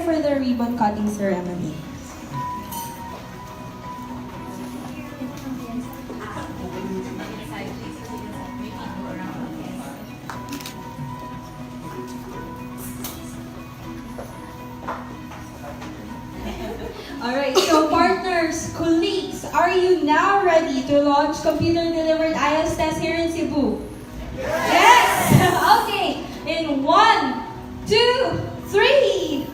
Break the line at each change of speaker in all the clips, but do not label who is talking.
for the ribbon cutting ceremony. Alright, so partners, colleagues, are you now ready to launch computer-delivered IELTS test here in Cebu? Yes! Okay, in 1, 2, 3!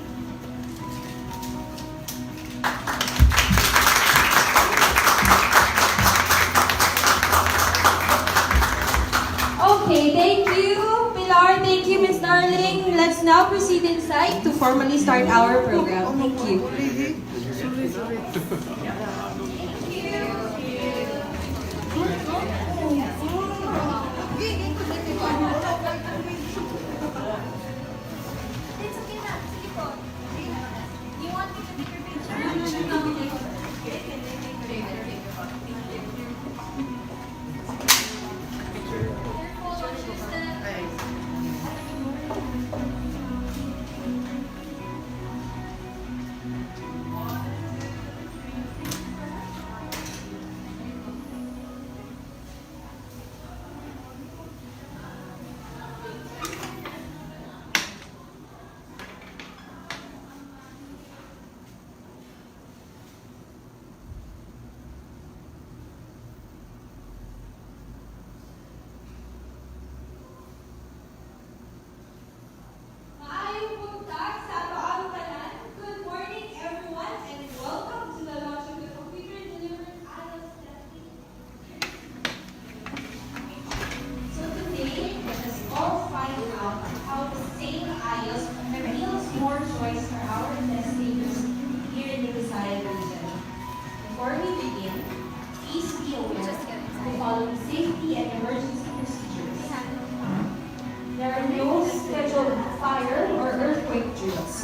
Okay, thank you, Pilar. Thank you, Miss Darling. Let's now proceed inside to formally start our program. Thank you. Good morning, everyone, and welcome to the launch of the computer-delivered IELTS testing. So today, let us all find out how the same IELTS reveals more choice for our test takers here in the Visayas region. Before we begin, please be aware of the following safety and emergency procedures. There are no scheduled fire or earthquake drills.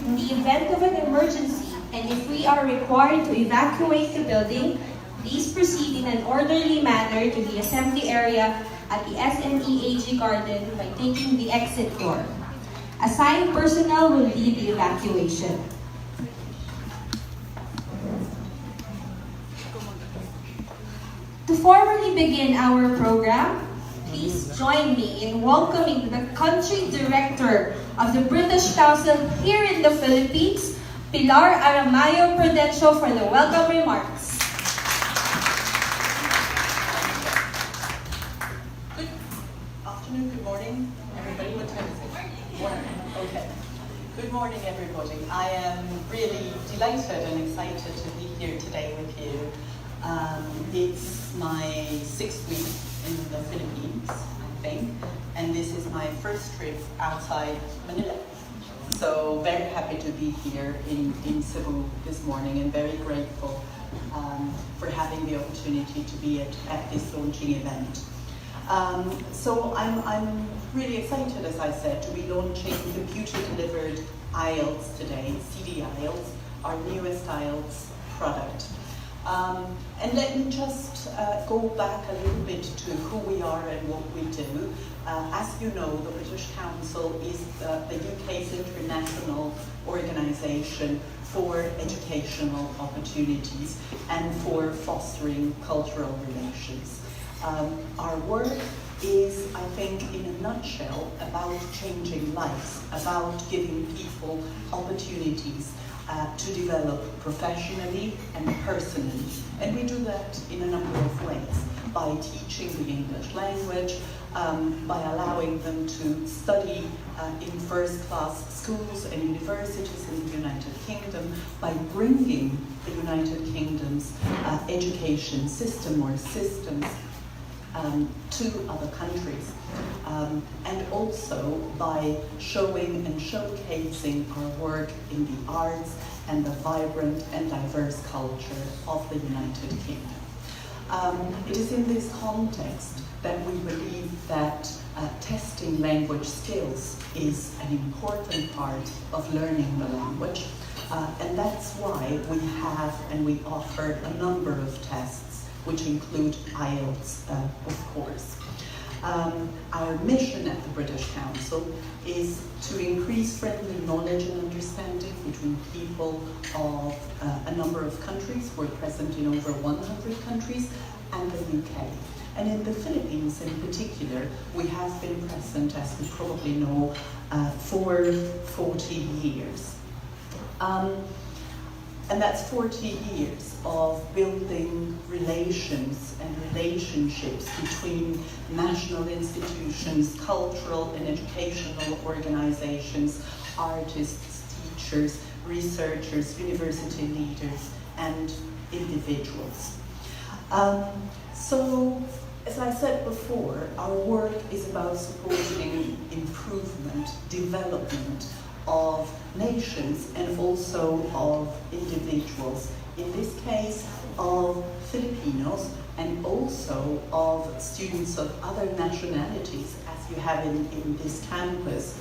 In the event of an emergency, and if we are required to evacuate the building, please proceed in an orderly manner to the assembly area at the SMEAG garden by taking the exit door. Assigned personnel will lead the evacuation. To formally begin our program, please join me in welcoming the Country Director of the British Council here in the Philippines, Pilar Aramayo Prudencio, for the welcome remarks.
Good afternoon, good morning, everybody. What time is it? Morning. Okay. Good morning, everybody. I am really delighted and excited to be here today with you. It's my 6th week in the Philippines, I think, and this is my first trip outside Manila. So very happy to be here in Cebu this morning, and very grateful for having the opportunity to be at this launching event. So I'm really excited, as I said, to be launching computer-delivered IELTS today, CD IELTS, our newest IELTS product. And let me just go back a little bit to who we are and what we do. As you know, the British Council is the UK's international organisation for educational opportunities and for fostering cultural relations. Our work is, I think, in a nutshell, about changing lives, about giving people opportunities to develop professionally and personally. And we do that in a number of ways, by teaching the English language, by allowing them to study in first-class schools and universities in the United Kingdom, by bringing the United Kingdom's education system or systems to other countries, and also by showing and showcasing our work in the arts and the vibrant and diverse culture of the United Kingdom. It is in this context that we believe that testing language skills is an important part of learning the language, and that's why we have and we offer a number of tests which include IELTS, of course. Our mission at the British Council is to increase friendly knowledge and understanding, between people of a number of countries. We're present in over 100 countries, and the UK. And in the Philippines in particular, we have been present, as you probably know, for 40 years. And that's 40 years of building relations and relationships between national institutions, cultural and educational organizations, artists, teachers, researchers, university leaders, and individuals. So, as I said before, our work is about supporting improvement, development of nations and also of individuals. In this case, of Filipinos and also of students of other nationalities, as you have in this campus,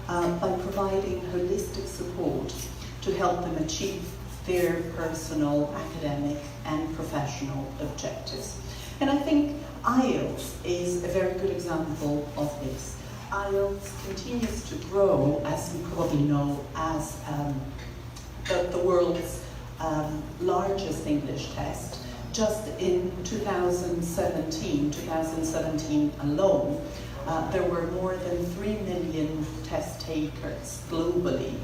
by providing holistic support to help them achieve their personal, academic and professional objectives. And I think IELTS is a very good example of this. IELTS continues to grow, as you probably know, as the world's largest English test. Just in 2017 alone, there were more than 3 million test takers globally.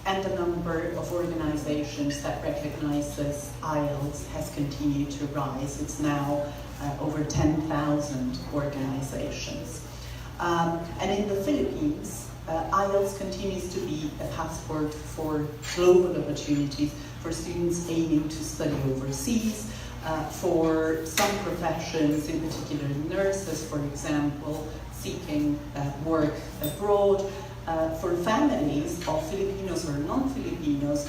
And the number of organizations that recognizes IELTS has continued to rise. It's now over 10,000 organizations. And in the Philippines, IELTS continues to be a passport for global opportunities for students aiming to study overseas, for some professions, in particular nurses, for example, seeking work abroad, for families of Filipinos or non-Filipinos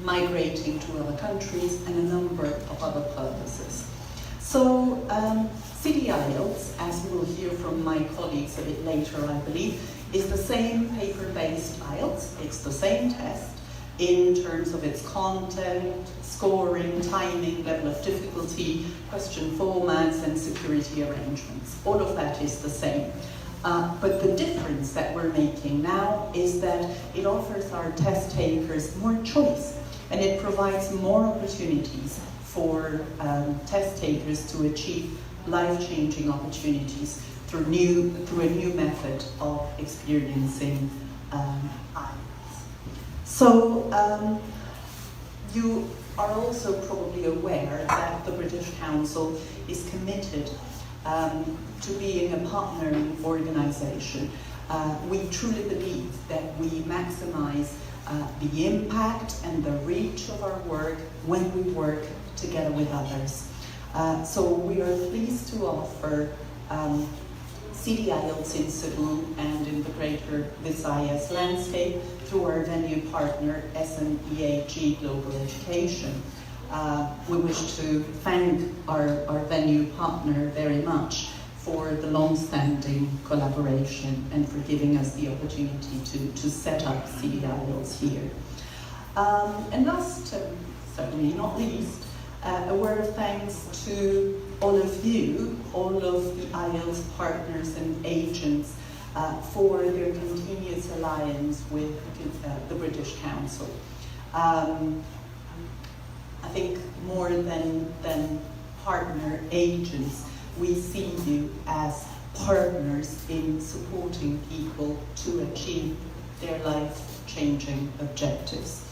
migrating to other countries, and a number of other purposes. So, City IELTS, as we will hear from my colleagues a bit later, I believe, is the same paper-based IELTS. It's the same test in terms of its content, scoring, timing, level of difficulty, question formats, and security arrangements. All of that is the same. But the difference that we're making now is that it offers our test takers more choice, and it provides more opportunities for test takers to achieve life-changing opportunities through a new method of experiencing IELTS. So you are also probably aware that the British Council is committed to being a partnering organization. We truly believe that we maximize the impact and the reach of our work when we work together with others. So we are pleased to offer City IELTS in Cebu and in the greater Visayas landscape through our venue partner SMEAG Global Education. We wish to thank our venue partner very much for the long-standing collaboration and for giving us the opportunity to set up City IELTS here. And last, certainly not least, a word of thanks to all of you, all of the IELTS partners and agents for their continuous alliance with the British Council. I think more than partner agents, we see you as partners in supporting people to achieve their life-changing objectives.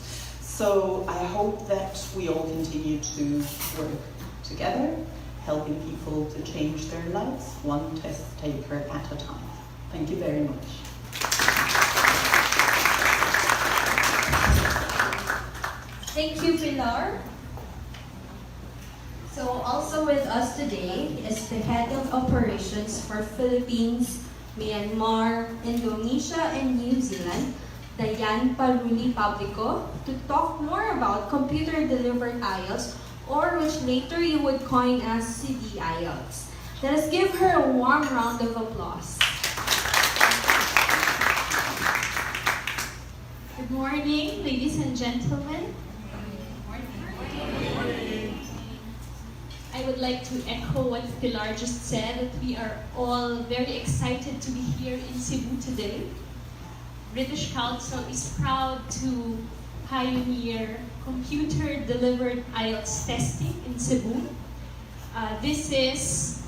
So I hope that we all continue to work together, helping people to change their lives, one test taker at a time. Thank you very much.
Thank you, Pilar. So also with us today is the Head of Operations for Philippines, Myanmar, Indonesia, and New Zealand, Diane Paluli Pablico, to talk more about computer-delivered IELTS, or which later you would coin as CD IELTS. Let us give her a warm round of applause.
Good morning, ladies and gentlemen. I would like to echo what Pilar just said, that we are all very excited to be here in Cebu today. British Council is proud to pioneer computer-delivered IELTS testing in Cebu. This is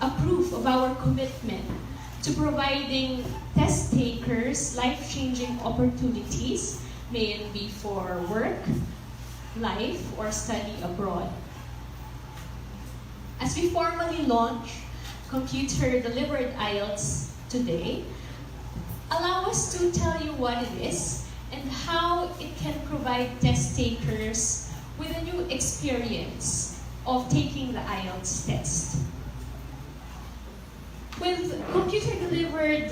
a proof of our commitment to providing test takers life-changing opportunities, may it be for work, life, or study abroad. As we formally launch computer-delivered IELTS today, allow us to tell you what it is and how it can provide test takers with a new experience of taking the IELTS test. With computer-delivered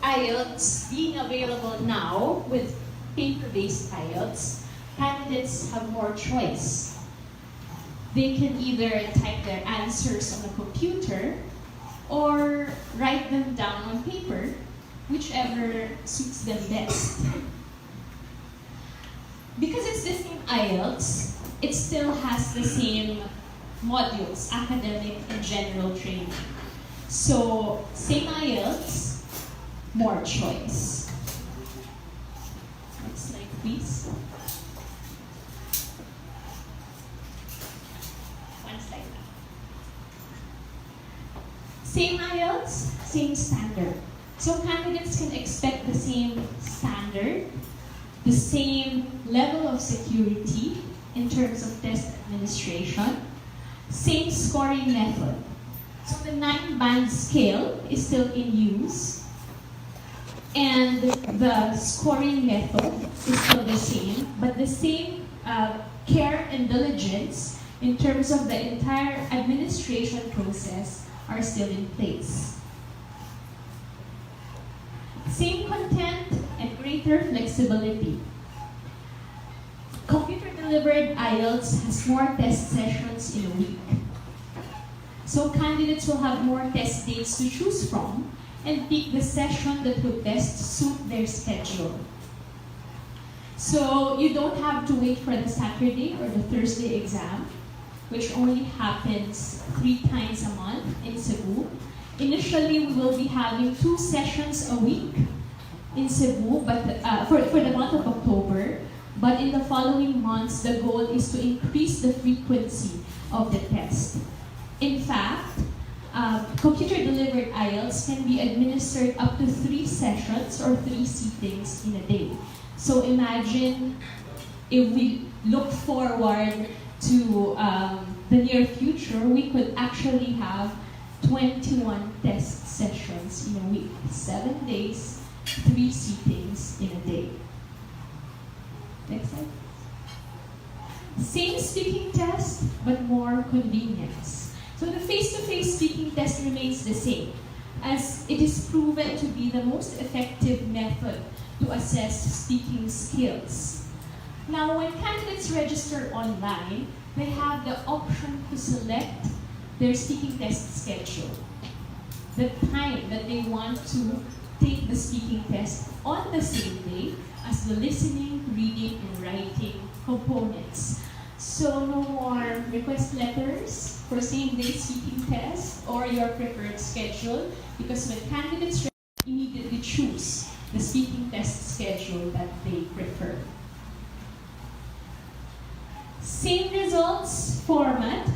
IELTS being available now with paper-based IELTS, candidates have more choice. They can either type their answers on a computer or write them down on paper, whichever suits them best. Because it's the same IELTS, it still has the same modules, academic and general training. So, same IELTS, more choice. Next slide, please. One slide now. Same IELTS, same standard. So candidates can expect the same standard, the same level of security in terms of test administration, same scoring method. So the 9-band scale is still in use, and the scoring method is still the same, but the same care and diligence in terms of the entire administration process are still in place. Same content and greater flexibility. Computer-delivered IELTS has more test sessions in a week. So candidates will have more test dates to choose from and pick the session that would best suit their schedule. So you don't have to wait for the Saturday or the Thursday exam, which only happens 3 times a month in Cebu. Initially, we will be having 2 sessions a week in Cebu, but for the month of October. But in the following months, the goal is to increase the frequency of the test. In fact, computer-delivered IELTS can be administered up to 3 sessions or 3 sittings in a day. So imagine if we look forward to the near future, we could actually have 21 test sessions in a week, 7 days, 3 sittings in a day. Next slide. Same speaking test, but more convenience. So the face-to-face speaking test remains the same, as it is proven to be the most effective method to assess speaking skills. Now, when candidates register online, they have the option to select their speaking test schedule, the time that they want to take the speaking test on the same day as the listening, reading, and writing components. So no more request letters for same-day speaking test or your preferred schedule, because when candidates immediately choose the speaking test schedule that they prefer. Same results format,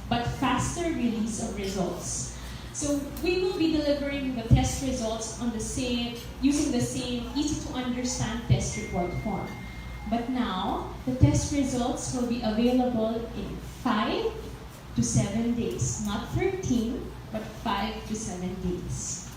but faster release of results. So we will be delivering the test results on using the same easy-to-understand test report form. But now, the test results will be available in 5 to 7 days. Not 13, but 5 to 7 days.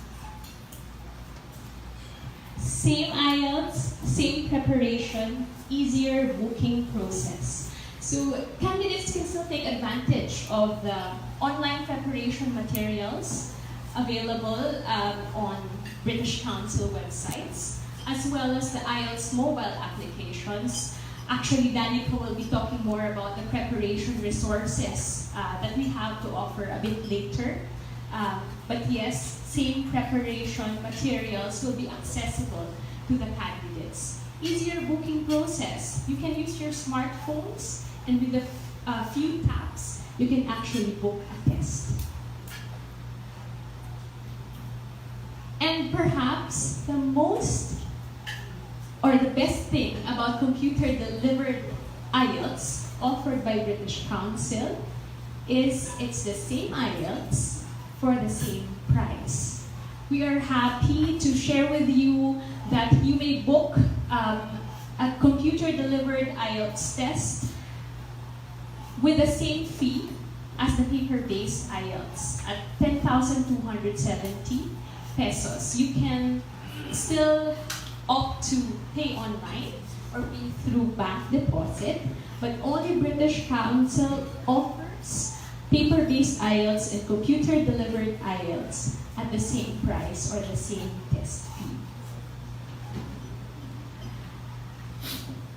Same IELTS, same preparation, easier booking process. So candidates can still take advantage of the online preparation materials available on British Council websites, as well as the IELTS mobile applications. Actually, Danica will be talking more about the preparation resources that we have to offer a bit later. But yes, same preparation materials will be accessible to the candidates. Easier booking process. You can use your smartphones, and with a few taps, you can actually book a test. And perhaps the most or the best thing about computer-delivered IELTS offered by British Council is it's the same IELTS for the same price. We are happy to share with you that you may book a computer-delivered IELTS test with the same fee as the paper-based IELTS at 10,270 pesos. You can still opt to pay online or pay through bank deposit, but only British Council offers paper-based IELTS and computer-delivered IELTS at the same price or the same test fee.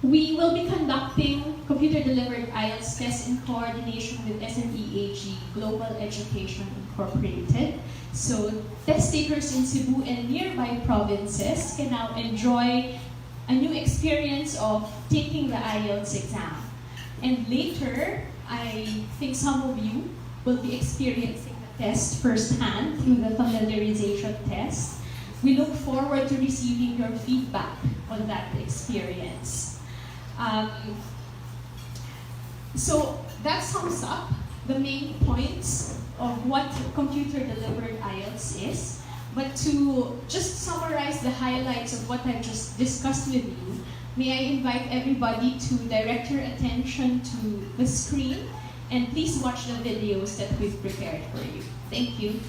We will be conducting computer-delivered IELTS tests in coordination with SMEAG Global Education Incorporated. So test takers in Cebu and nearby provinces can now enjoy a new experience of taking the IELTS exam. And later, I think some of you will be experiencing the test firsthand through the familiarization test. We look forward to receiving your feedback on that experience. So that sums up the main points of what computer-delivered IELTS is. But to just summarize the highlights of what I've just discussed with you, may I invite everybody to direct your attention to the screen and please watch the videos that we've prepared for you. Thank you.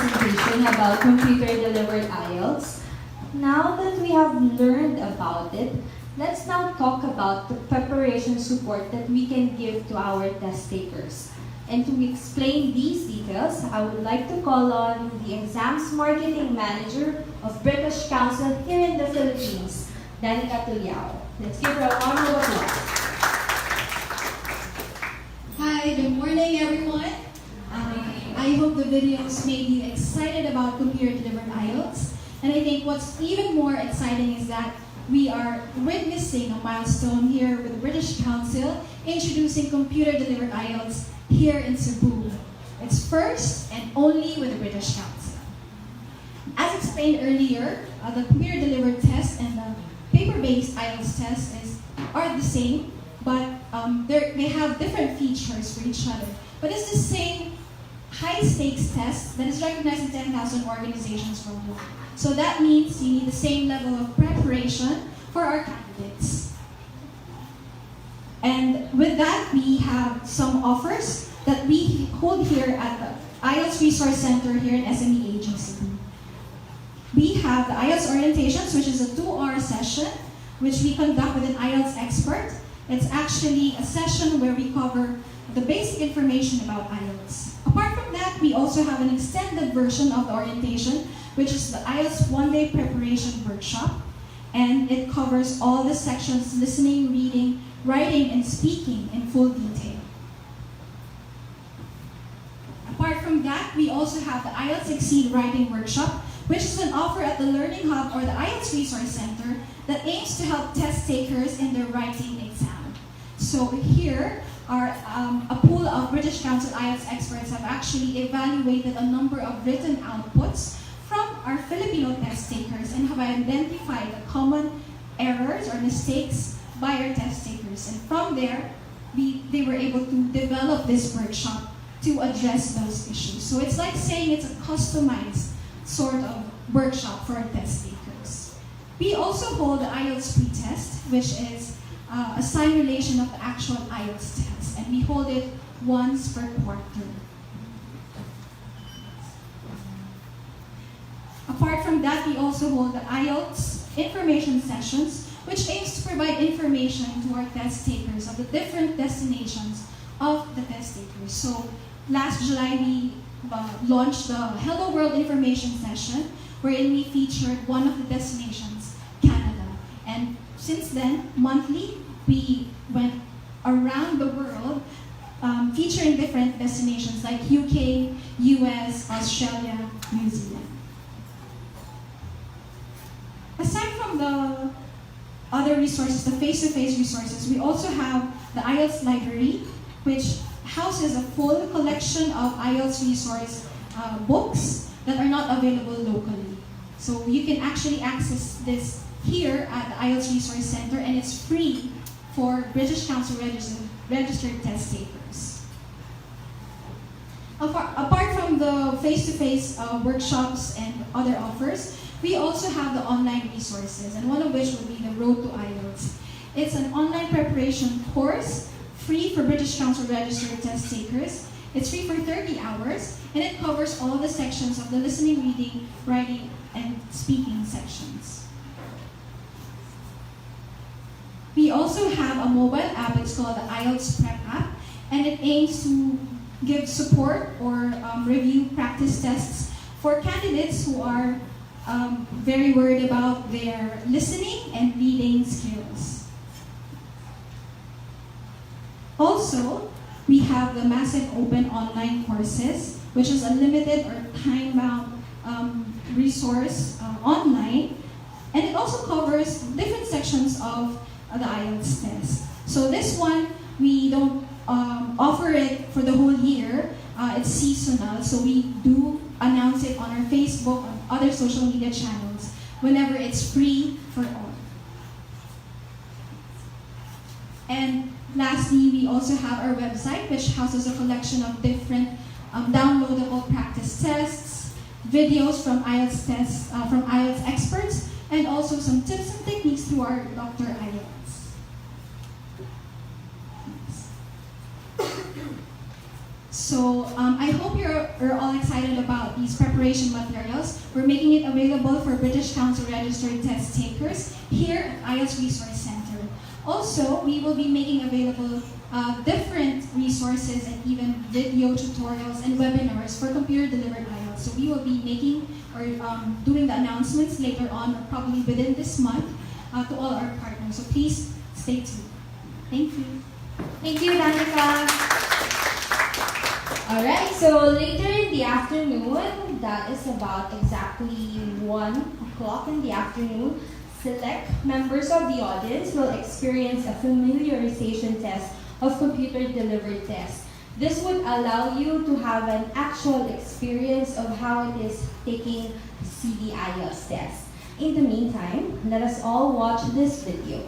presentation about computer-delivered IELTS. Now that we have learned about it, let's now talk about the preparation support that we can give to our test takers. And to explain these details, I would like to call on the Exams Marketing Manager of British Council here in the Philippines, Danica Tuliao. Let's give her a round of applause.
Hi, good morning everyone. I hope the videos made you excited about computer-delivered IELTS. And I think what's even more exciting is that we are witnessing a milestone here with the British Council introducing computer-delivered IELTS here in Cebu. It's first and only with the British Council. As explained earlier, the computer-delivered test and the paper-based IELTS test are the same, but they have different features for each other. But it's the same high-stakes test that is recognized in 10,000 organizations worldwide. So that means you need the same level of preparation for our candidates. And with that, we have some offers that we hold here at the IELTS Resource Center here in SMEAG in Cebu. We have the IELTS Orientations, which is a 2-hour session, which we conduct with an IELTS expert. It's actually a session where we cover the basic information about IELTS. Apart from that, we also have an extended version of the orientation, which is the IELTS one-day preparation workshop. And it covers all the sections, listening, reading, writing, and speaking in full detail. Apart from that, we also have the IELTS Exceed Writing Workshop, which is an offer at the Learning Hub or the IELTS Resource Center that aims to help test takers in their writing exam. So here are a pool of British Council IELTS experts have actually evaluated a number of written outputs from our Filipino test takers and have identified the common errors or mistakes by our test takers. And from there, they were able to develop this workshop to address those issues. So it's like saying it's a customized sort of workshop for our test takers. We also hold the IELTS pre-test, which is a simulation of the actual IELTS test, and we hold it once per quarter. Apart from that, we also hold the IELTS information sessions, which aims to provide information to our test takers of the different destinations of the test takers. So last July, we launched the Hello World information session, wherein we featured one of the destinations, Canada. And since then, monthly, we went around the world featuring different destinations like UK, US, Australia, New Zealand. Aside from the other resources, the face-to-face resources, we also have the IELTS library, which houses a full collection of IELTS resource books that are not available locally. So you can actually access this here at the IELTS Resource Center, and it's free for British Council registered test takers. Apart from the face-to-face workshops and other offers, we also have the online resources, and one of which would be the Road to IELTS. It's an online preparation course, free for British Council registered test takers. It's free for 30 hours, and it covers all the sections of the listening, reading, writing, and speaking sections. We also have a mobile app. It's called the IELTS Prep app, and it aims to give support or review practice tests for candidates who are very worried about their listening and reading skills. Also, we have the Massive Open online courses, which is a limited or time-bound resource online, and it also covers different sections of the IELTS test. So this one, we don't offer it for the whole year. It's seasonal, so we do announce it on our Facebook and other social media channels whenever it's free for all. And lastly, we also have our website, which houses a collection of different downloadable practice tests, videos from IELTS tests, from IELTS experts, and also some tips and techniques through our Dr. IELTS. So I hope you're all excited about these preparation materials. We're making it available for British Council registered test takers here at IELTS Resource Center. Also, we will be making available different resources and even video tutorials and webinars for computer-delivered IELTS. So we will be making or doing the announcements later on, or probably within this month, to all our partners. So please stay tuned. Thank you.
Thank you, Danica. Alright, so later in the afternoon, that is about exactly 1 o'clock in the afternoon, select members of the audience will experience a familiarization test of computer-delivered tests. This would allow you to have an actual experience of how it is taking the IELTS test. In the meantime, let us all watch this video.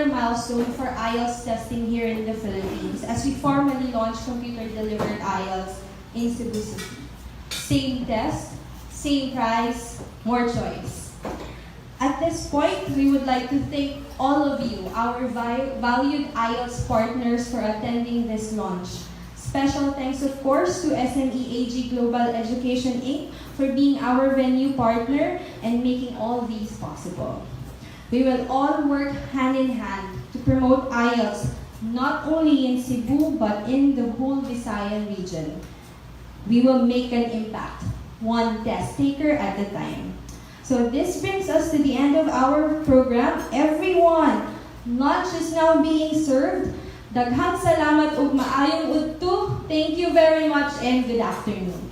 Milestone for IELTS testing here in the Philippines as we formally launch computer-delivered IELTS in Cebu City. Same test, same price, more choice. At this point, we would like to thank all of you, our valued IELTS partners, for attending this launch. Special thanks, of course, to SMEAG Global Education Inc. for being our venue partner and making all these possible. We will all work hand in hand to promote IELTS not only in Cebu but in the whole Visayan region. We will make an impact, one test taker at a time. So this brings us to the end of our program. Everyone, lunch is now being served. Daghang salamat ug maayong udto. Thank you very much and good afternoon.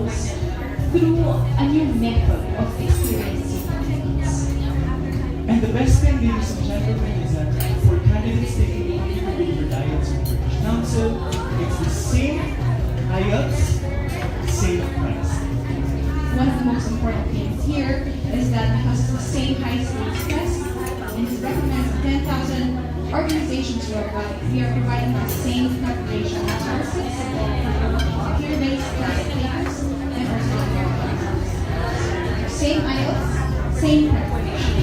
IELTS through a new method of experiencing IELTS.
And the best thing, ladies and gentlemen, is that for candidates taking integrated IELTS with British Council, it's the same IELTS, same price.
One of the most important things here is that because it's the same high stakes test and it's recommended for 10,000 organizations worldwide, we are providing the same preparation resources for peer-based test takers and also Americans. Same IELTS, same preparation.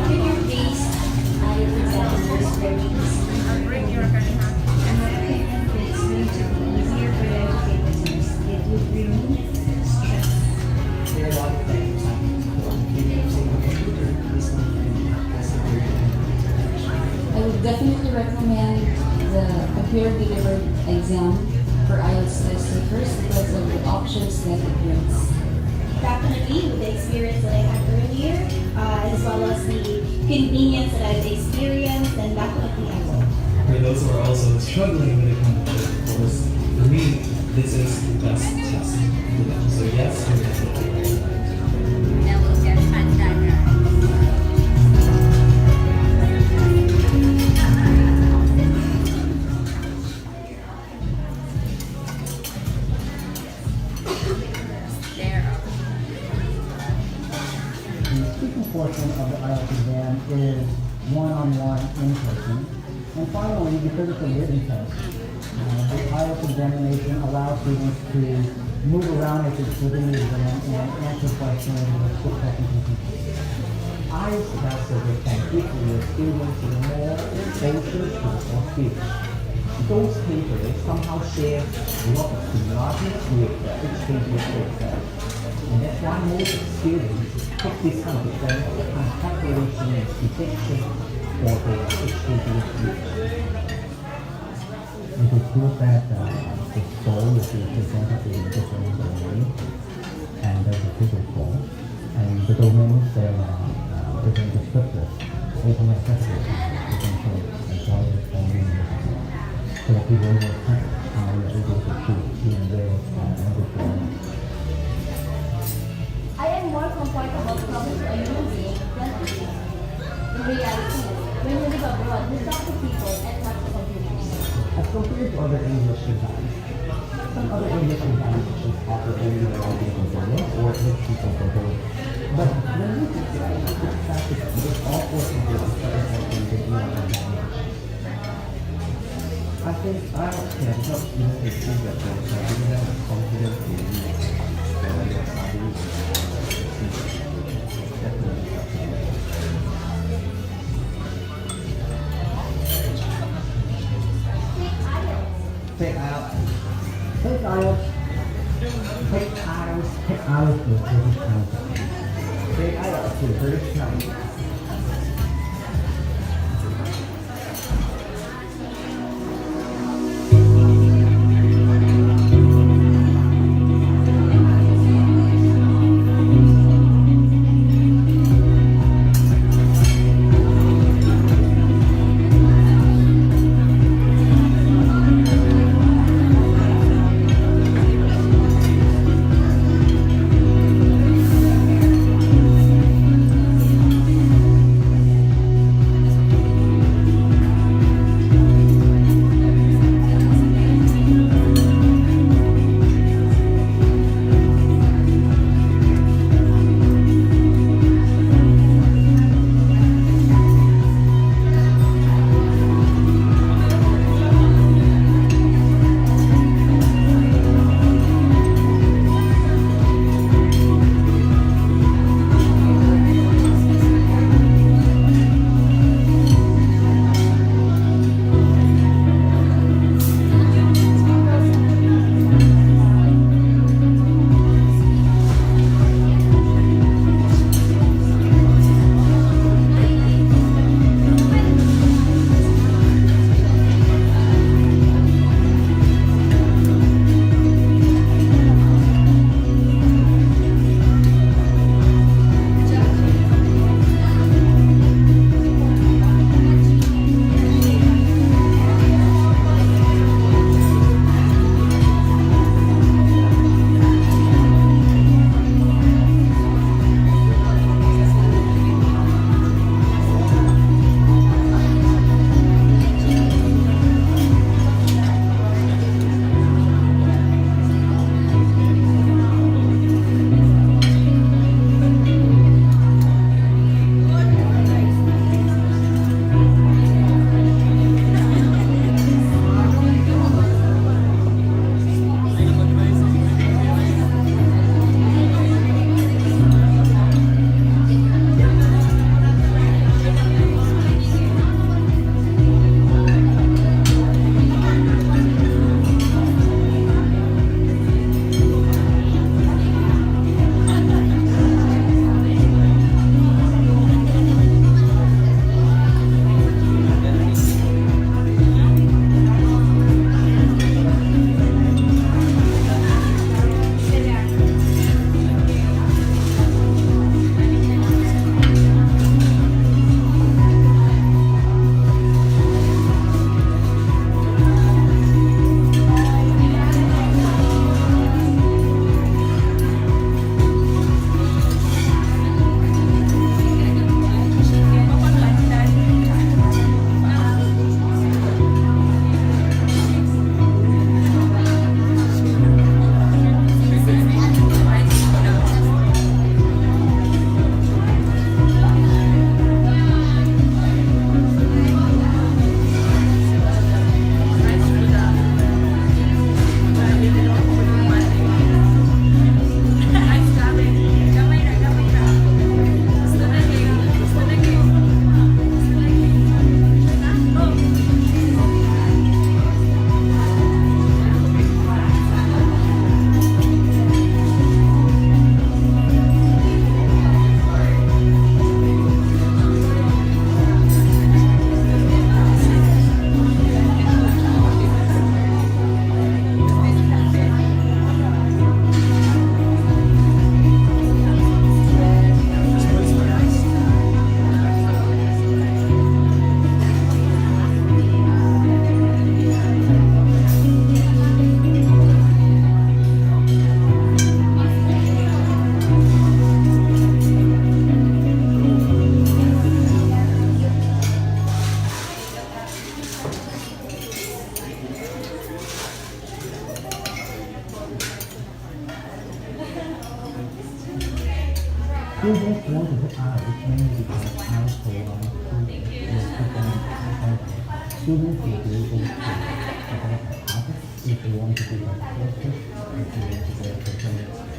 Figure-based IELTS examiners very easy. In my opinion, it's going to be easier for them to take the test. It would remove stress.
There are a lot of things
I would definitely recommend the computer delivered exam for IELTS test takers because of the options that it brings.
Definitely, with the experience that I had earlier, as well as the convenience that I've experienced, then definitely I will.
For those who are also struggling with the competition course, for me, this is the best test for them. So yes, I'm definitely recommend.
The speaking portion of the IELTS exam is one-on-one in person. And finally, because it's a written test, the IELTS examination allows students to move around as it's within the exam and answer questions with quick technical. I suggest that they can equal your students with more social skills or skills. Those papers somehow share a lot of similarities with the exchange itself. And that's why most students take this kind of exam as preparation and detection for the exchange skills. It is good that the goal is to present in different domains and there's a physical goal. And the domains there are different descriptors, open accessible, potential, as well as only so that people will have how you're able to choose even there and everything.
I am more comfortable talking to a human being than a machine. In reality, when you live abroad, you talk to people and not to computers.
As compared to other English exams, some other English exams just offer only the writing component or literacy component. But when you consider the fact that there's all four components that are important to do on examination, I think I can help students achieve that goal by giving them the confidence they need for their studies and definitely help them. Take IELTS. Take IELTS. Take IELTS. Take IELTS to the British Council. Take IELTS to the British Council. Students want to hit IELTS mainly because IELTS provides students will be able to develop a habit if they want to be like courses, if they want to go to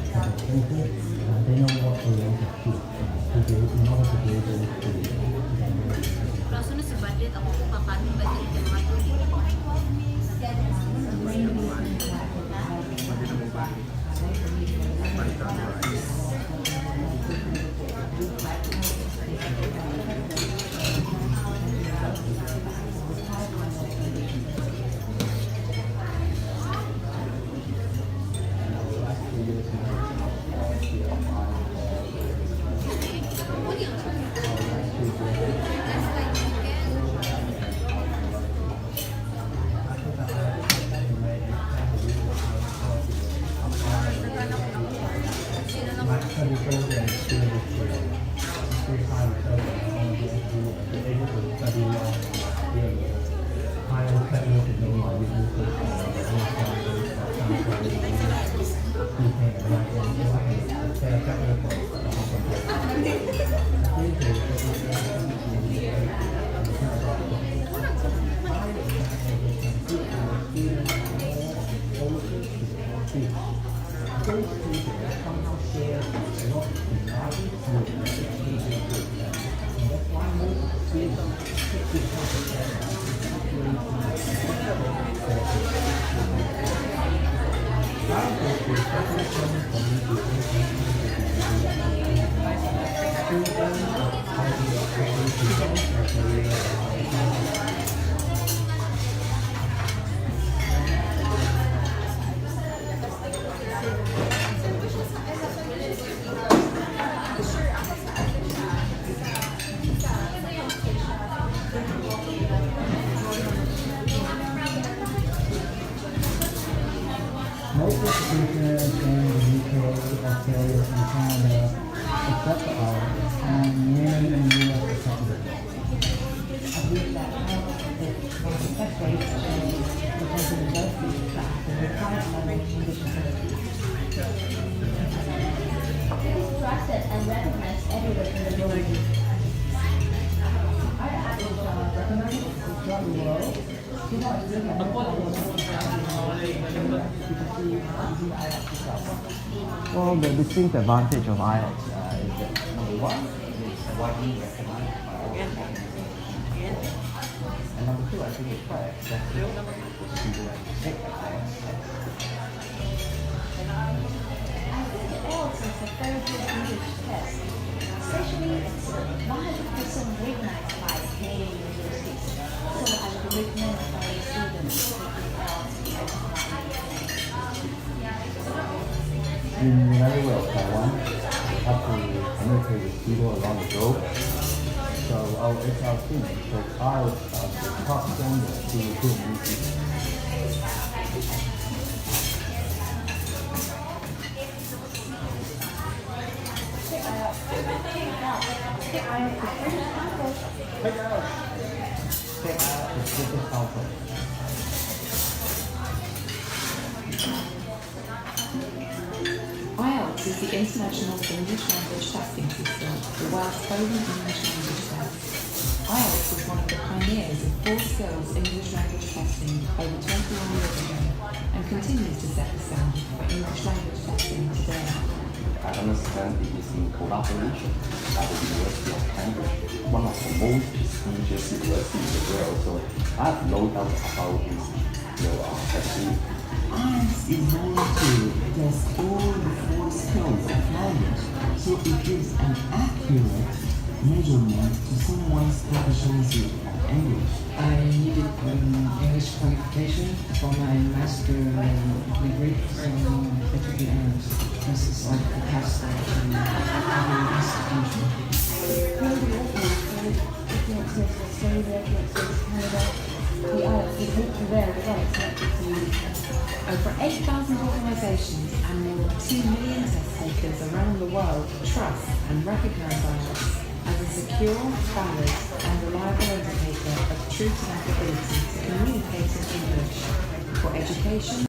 different places, they know what they want to achieve in order to be able to
Kalau sunod sa budget, ako po kakaroon budget ng mga
most institutions in the UK, Australia, and Canada accept the IELTS, and many in the US accept it.
It is trusted and recognized everywhere in the world.
Well, the distinct advantage of IELTS is that number one, it's widely recognized by all countries. And number two, I think it's quite accessible for students to take the IELTS test.
I think IELTS is a very good English test, especially it's 100% recognized by Canadian universities. So I would recommend my students to take IELTS as
Doing very well, Taiwan. We have to communicate with people around the globe. So it's our team. So IELTS are the top standard to recruit new people. Check out the British Council.
IELTS is the International English Language Testing System, the world's only English language test. IELTS was one of the pioneers of full skills English language testing over 21 years ago and continues to set the standard for English language testing today.
I understand it is in collaboration at the University of Cambridge, one of the most prestigious universities in the world. So I have no doubt about this testing.
IELTS is known to test all the four skills of language, so it gives an accurate measurement to someone's proficiency of English.
I needed English qualification for my master degree, so it would be this is like a test that every institution.
The IELTS is very well accepted to
Over 8,000 organisations and more than 2 million test takers around the world trust and recognise IELTS as a secure, valid and reliable indicator of true to their ability to communicate in English for education,